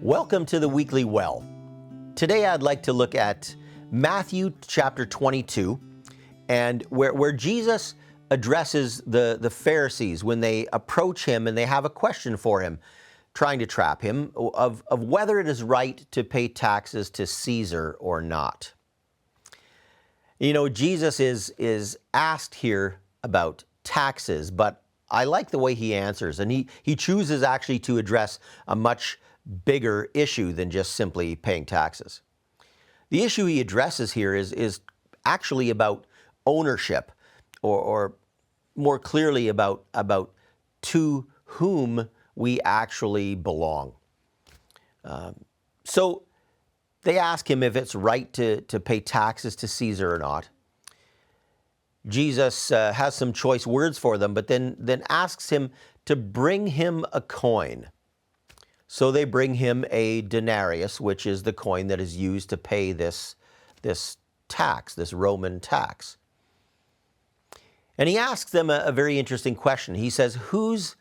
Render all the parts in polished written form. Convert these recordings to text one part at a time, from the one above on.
Welcome to the Weekly Well. Today I'd like to look at Matthew chapter 22, and where Jesus addresses the Pharisees when they approach him and they have a question for him, trying to trap him, of whether it is right to pay taxes to Caesar or not. You know, Jesus is asked here about taxes, but I like the way he answers, and he chooses actually to address a much bigger issue than just simply paying taxes. The issue he addresses here is actually about ownership, or more clearly about to whom we actually belong. So they ask him if it's right to pay taxes to Caesar or not. Jesus has some choice words for them, but then asks him to bring him a coin. So they bring him a denarius, which is the coin that is used to pay this tax, this Roman tax. And he asks them a very interesting question. He says, whose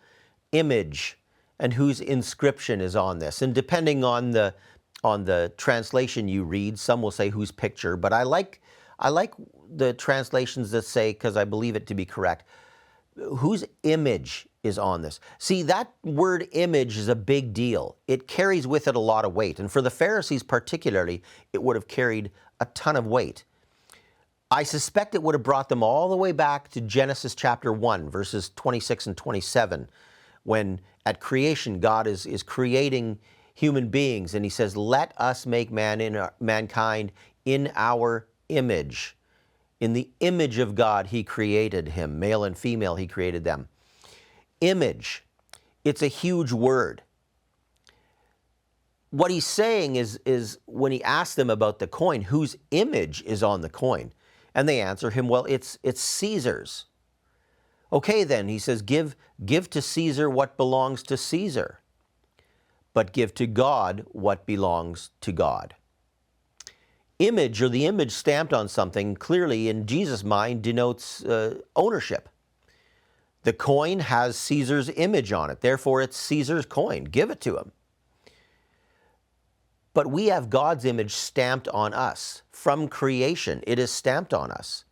image and whose inscription is on this? And depending on the translation you read, some will say whose picture, but I like the translations that say, because I believe it to be correct, whose image is on this. See, that word image is a big deal. It carries with it a lot of weight. And for the Pharisees particularly, it would have carried a ton of weight. I suspect it would have brought them all the way back to Genesis chapter 1, verses 26 and 27, when at creation, God is creating human beings, and he says, let us make mankind in our image. In the image of God, he created him. Male and female, he created them. Image, it's a huge word. What he's saying is when he asks them about the coin, whose image is on the coin? And they answer him, well, it's Caesar's. Okay, then, he says, give to Caesar what belongs to Caesar, but give to God what belongs to God. Image, or the image stamped on something, clearly in Jesus' mind denotes ownership. The coin has Caesar's image on it, therefore it's Caesar's coin. Give it to him. But we have God's image stamped on us. From creation, it is stamped on us.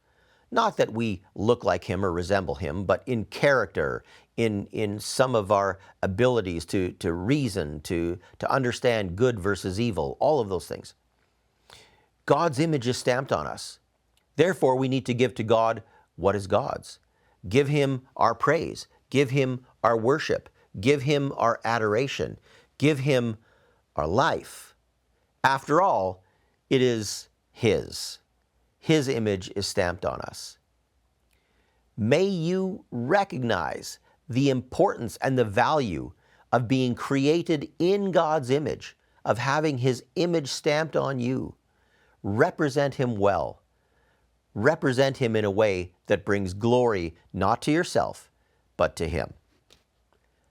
Not that we look like him or resemble him, but in character, in some of our abilities to reason, to understand good versus evil, all of those things. God's image is stamped on us. Therefore, we need to give to God what is God's. Give him our praise. Give him our worship. Give him our adoration. Give him our life. After all, it is his. His image is stamped on us. May you recognize the importance and the value of being created in God's image, of having his image stamped on you. Represent him well. Represent him in a way that brings glory not to yourself, but to him.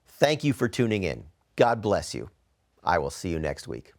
Thank you for tuning in. God bless you. I will see you next week.